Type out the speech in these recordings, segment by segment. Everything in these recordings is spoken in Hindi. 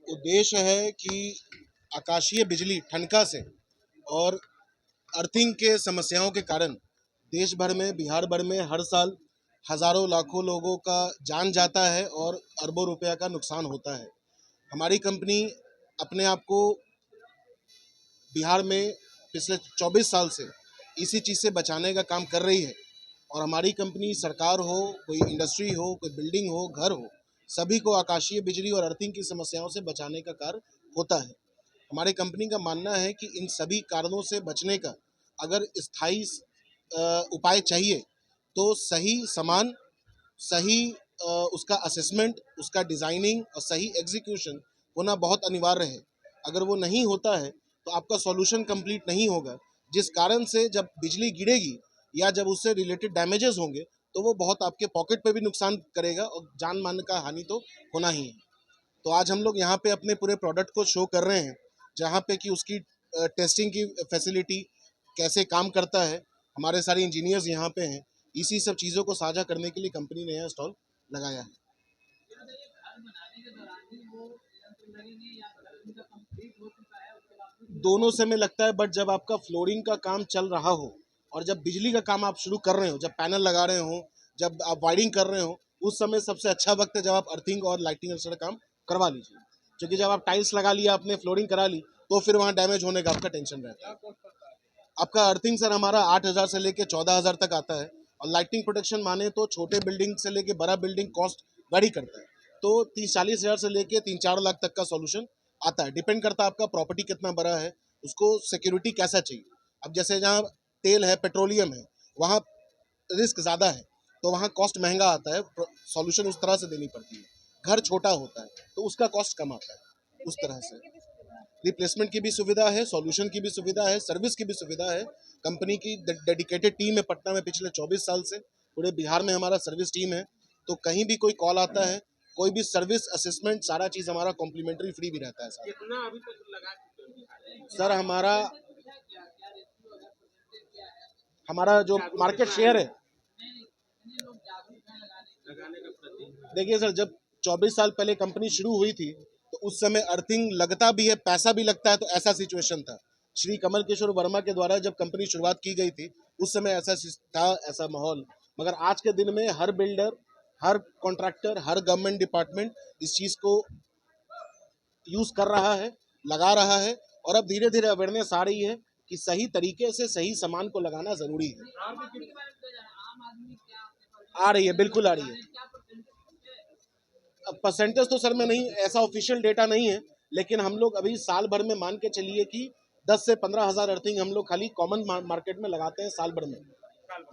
उद्देश्य है कि आकाशीय बिजली ठनका से और अर्थिंग के समस्याओं के कारण देश भर में, बिहार भर में हर साल हज़ारों लाखों लोगों का जान जाता है और अरबों रुपया का नुकसान होता है। हमारी कंपनी अपने आप को बिहार में पिछले 24 साल से इसी चीज़ से बचाने का काम कर रही है और हमारी कंपनी सरकार हो, कोई इंडस्ट्री हो, कोई बिल्डिंग हो, घर हो, सभी को आकाशीय बिजली और अर्थिंग की समस्याओं से बचाने का कार्य होता है। हमारी कंपनी का मानना है कि इन सभी कारणों से बचने का अगर स्थायी उपाय चाहिए तो सही सामान, सही उसका असेसमेंट, उसका डिज़ाइनिंग और सही एग्जीक्यूशन होना बहुत अनिवार्य है। अगर वो नहीं होता है तो आपका सॉल्यूशन कंप्लीट नहीं होगा, जिस कारण से जब बिजली गिरेगी या जब उससे रिलेटेड डैमेजेस होंगे तो वो बहुत आपके पॉकेट पे भी नुकसान करेगा और जान मान का हानि तो होना ही है। तो आज हम लोग यहाँ पे अपने पूरे प्रोडक्ट को शो कर रहे हैं, जहाँ पे कि उसकी टेस्टिंग की फैसिलिटी कैसे काम करता है। हमारे सारे इंजीनियर्स यहाँ पे हैं। इसी सब चीज़ों को साझा करने के लिए कंपनी ने यहाँ स्टॉल लगाया है। दोनों समय लगता है, बट जब आपका फ्लोरिंग का काम चल रहा हो और जब बिजली का काम आप शुरू कर रहे हो, जब पैनल लगा रहे हो, जब आप वायरिंग कर रहे हो, उस समय सबसे अच्छा वक्त है जब आप अर्थिंग और लाइटिंग का काम करवा लीजिए। क्योंकि जब आप टाइल्स लगा लिया, आपने फ्लोरिंग करा ली, तो फिर वहाँ डैमेज होने का आपका टेंशन रहता है। आपका अर्थिंग सर हमारा 8,000 से लेके 14,000 तक आता है और लाइटिंग प्रोटेक्शन माने तो छोटे बिल्डिंग से लेके बड़ा बिल्डिंग कॉस्ट वैरी करता है। तो 30-40 हज़ार से लेके 3-4 लाख तक का सॉल्यूशन आता है। डिपेंड करता है आपका प्रॉपर्टी कितना बड़ा है, उसको सिक्योरिटी कैसा चाहिए। अब जैसे जहाँ तेल है, पेट्रोलियम है, वहाँ रिस्क ज़्यादा है, तो वहाँ कॉस्ट महंगा आता है, सॉल्यूशन उस तरह से देनी पड़ती है। घर छोटा होता है तो उसका कॉस्ट कम आता है। उस तरह से रिप्लेसमेंट की भी सुविधा है, सॉल्यूशन की भी सुविधा है, सर्विस की भी सुविधा है। कंपनी की डेडिकेटेड टीम है पटना में पिछले 24 साल से। पूरे बिहार में हमारा सर्विस टीम है, तो कहीं भी कोई कॉल आता है, कोई भी सर्विस असेसमेंट, सारा चीज़ हमारा कॉम्प्लीमेंट्री फ्री भी रहता है सर। कितना अभी तक लगा चुके हैं सर? हमारा जो मार्केट शेयर है, देखिए सर, जब 24 साल पहले कंपनी शुरू हुई थी तो उस समय अर्थिंग लगता भी है, पैसा भी लगता है, तो ऐसा सिचुएशन था। श्री कमल किशोर वर्मा के द्वारा जब कंपनी शुरुआत की गई थी उस समय ऐसा था, ऐसा माहौल। मगर आज के दिन में हर बिल्डर, हर कॉन्ट्रैक्टर, हर गवर्नमेंट डिपार्टमेंट इस चीज़ को यूज़ कर रहा है, लगा रहा है और अब धीरे धीरे अवेयरनेस आ रही है कि सही तरीके से सही सामान को लगाना ज़रूरी है। आ रही है, बिल्कुल आ रही है। परसेंटेज तो सर में नहीं, ऐसा ऑफिशियल डेटा नहीं है, लेकिन हम लोग अभी साल भर में मान के चलिए कि 10 से 15 हज़ार अर्थिंग हम लोग खाली कॉमन मार्केट में लगाते हैं साल भर में।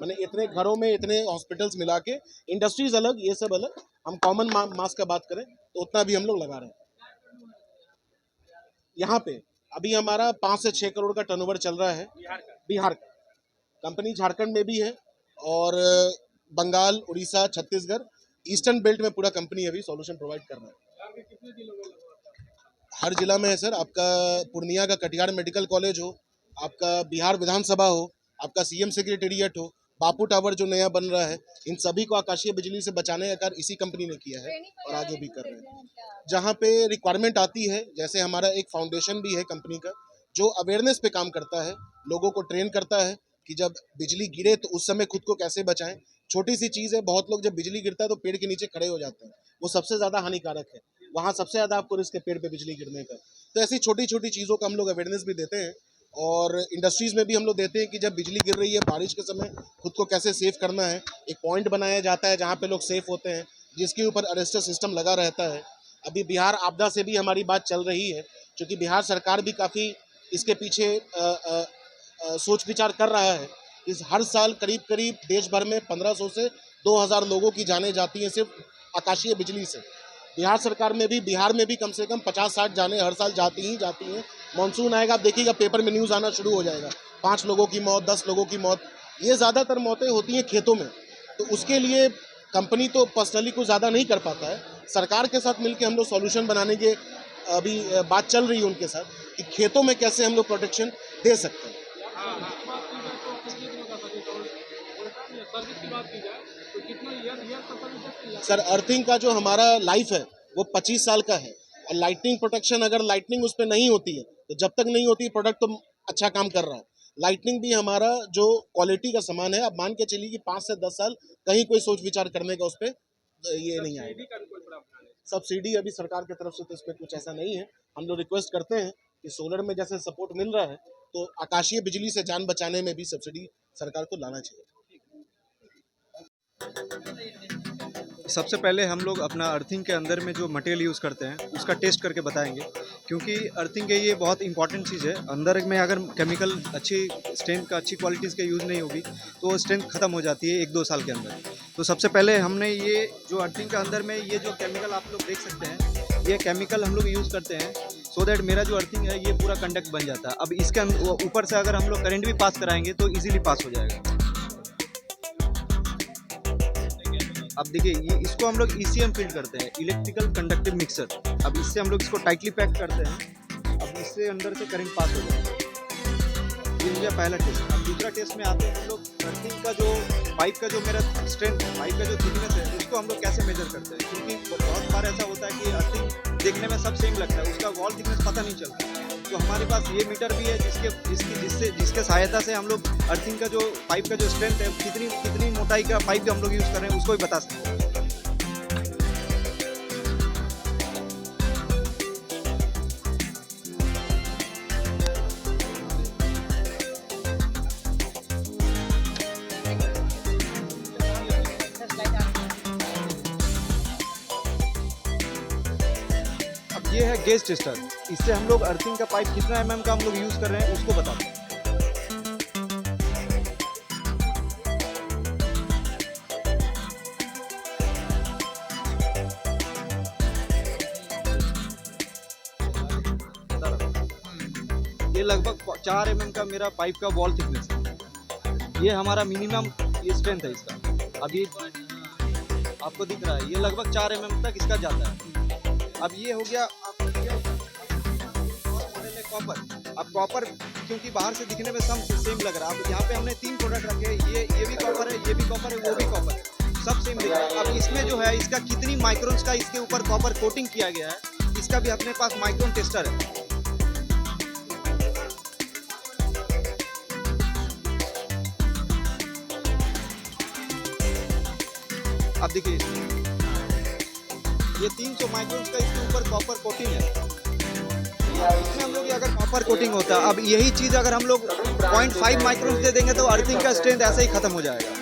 मैंने इतने घरों में, इतने हॉस्पिटल्स मिला के, इंडस्ट्रीज अलग, ये सब अलग, हम कॉमन मास का बात करें तो उतना भी हम लोग लगा रहे हैं यहाँ पे। अभी हमारा 5 से 6 करोड़ का टर्नओवर चल रहा है बिहार का। कंपनी झारखंड में भी है और बंगाल, उड़ीसा, छत्तीसगढ़, ईस्टर्न बेल्ट में पूरा कंपनी अभी सॉल्यूशन प्रोवाइड कर रहा है। हर जिला में है सर। आपका पूर्णिया का कटिहार मेडिकल कॉलेज हो, आपका बिहार विधानसभा हो, आपका सीएम सेक्रेटेरिएट हो, बापू टावर जो नया बन रहा है, इन सभी को आकाशीय बिजली से बचाने का कार्य इसी कंपनी ने किया है और आगे भी कर रहे हैं। जहाँ पे रिक्वायरमेंट आती है, जैसे हमारा एक फाउंडेशन भी है कंपनी का जो अवेयरनेस पे काम करता है, लोगों को ट्रेन करता है कि जब बिजली गिरे तो उस समय खुद को कैसे बचाएं। छोटी सी चीज़ है, बहुत लोग जब बिजली गिरता है तो पेड़ के नीचे खड़े हो जाते हैं, वो सबसे ज़्यादा हानिकारक है। वहाँ सबसे ज़्यादा आपको रिस्क है पेड़ पे बिजली गिरने का। तो ऐसी छोटी छोटी चीज़ों का हम लोग अवेयरनेस भी देते हैं और इंडस्ट्रीज़ में भी हम लोग देते हैं कि जब बिजली गिर रही है बारिश के समय खुद को कैसे सेव करना है। एक पॉइंट बनाया जाता है जहाँ पे लोग सेफ होते हैं, जिसके ऊपर अरेस्टर सिस्टम लगा रहता है। अभी बिहार आपदा से भी हमारी बात चल रही है, क्योंकि बिहार सरकार भी काफ़ी इसके पीछे सोच विचार कर रहा है। इस हर साल करीब करीब देश भर में 1500 से 2000 लोगों की जानें जाती हैं सिर्फ आकाशीय बिजली से। बिहार सरकार में भी, बिहार में भी कम से कम 50-60 जानें हर साल जाती हैं। मानसून आएगा, आप देखिएगा पेपर में न्यूज़ आना शुरू हो जाएगा, 5 लोगों की मौत, 10 लोगों की मौत। ये ज़्यादातर मौतें होती हैं खेतों में। तो उसके लिए कंपनी तो पर्सनली कुछ ज़्यादा नहीं कर पाता है, सरकार के साथ मिलकर हम लोग सॉल्यूशन बनाने के अभी बात चल रही है उनके साथ कि खेतों में कैसे हम लोग प्रोटेक्शन दे सकते हैं। सर अर्थिंग का जो हमारा लाइफ है वो 25 साल का है, और लाइटनिंग प्रोटेक्शन अगर लाइटनिंग उस पर नहीं होती है तो जब तक नहीं होती प्रोडक्ट तो अच्छा काम कर रहा है। लाइटनिंग भी हमारा जो क्वालिटी का सामान है, अब मान के चलिए कि 5 से 10 साल कहीं कोई सोच विचार करने का उस पर ये नहीं आएगा। सब्सिडी अभी सरकार की तरफ से तो इस पर कुछ ऐसा नहीं है। हम लोग रिक्वेस्ट करते हैं कि सोलर में जैसे सपोर्ट मिल रहा है तो आकाशीय बिजली से जान बचाने में भी सब्सिडी सरकार को लाना चाहिए। सबसे पहले हम लोग अपना अर्थिंग के अंदर में जो मटेरियल यूज़ करते हैं उसका टेस्ट करके बताएंगे, क्योंकि अर्थिंग के ये बहुत इंपॉर्टेंट चीज़ है। अंदर में अगर केमिकल अच्छी स्ट्रेंथ का अच्छी क्वालिटीज़ का यूज़ नहीं होगी तो स्ट्रेंथ ख़त्म हो जाती है 1-2 साल के अंदर। तो सबसे पहले हमने ये जो अर्थिंग के अंदर में ये जो केमिकल आप लोग देख सकते हैं, ये केमिकल हम लोग यूज़ करते हैं सो दैट मेरा जो अर्थिंग है ये पूरा कंडक्ट बन जाता है। अब इसके ऊपर से अगर हम लोग करंट भी पास कराएंगे तो ईजिली पास हो जाएगा। अब देखिए ये इसको हम लोग ECM फीड करते हैं, इलेक्ट्रिकल कंडक्टिव मिक्सर। अब इससे हम लोग इसको टाइटली पैक करते हैं। अब इससे अंदर से करंट पास हो जाएगा। ये हो गया पहला टेस्ट। अब दूसरा टेस्ट में आते हैं हम लोग अर्थिंग का जो पाइप का जो मेरा स्ट्रेंथ है, पाइप का जो थिकनेस है, उसको हम लोग कैसे मेजर करते हैं, क्योंकि बहुत बार ऐसा होता है कि अर्थिंग देखने में सब सेम लगता है, उसका वॉल थिकनेस पता नहीं चलता। तो हमारे पास ये मीटर भी है जिसके सहायता से हम लोग अर्थिंग का जो पाइप का जो स्ट्रेंथ है, कितनी मोटाई का पाइप हम लोग यूज़ कर रहे हैं उसको भी बता सकते हैं। अब ये है गेज टेस्टर। इससे हम लोग अर्थिंग का पाइप कितना mm का हम लोग यूज़ कर रहे हैं उसको बताते हैं। ये लगभग 4 mm का मेरा पाइप का वॉल थिकनेस है। ये हमारा मिनिमम ये स्ट्रेंथ है इसका। अब ये आपको दिख रहा है, ये लगभग 4 mm तक इसका जाता है। अब ये हो गया कॉपर। अब कॉपर क्योंकि बाहर से दिखने में सब सेम लग रहा है। अब यहाँ पे हमने 3 प्रोडक्ट रखे हैं, ये भी कॉपर है, ये भी कॉपर है, वो भी कॉपर है, सब सेम दिख रहा है। अब इसमें जो है इसका कितनी माइक्रोन्स का इसके ऊपर कॉपर कोटिंग किया गया है, इसका भी अपने पास माइक्रोन टेस्टर है। अब देखिए ये 300 माइक्रोन्स का इसके ऊपर कॉपर कोटिंग है। इसमें हम लोग अगर कॉपर कोटिंग होता है, अब यही चीज़ अगर हम लोग 0.5 माइक्रोन्स दे देंगे तो अर्थिंग का स्ट्रेंथ ऐसे ही खत्म हो जाएगा।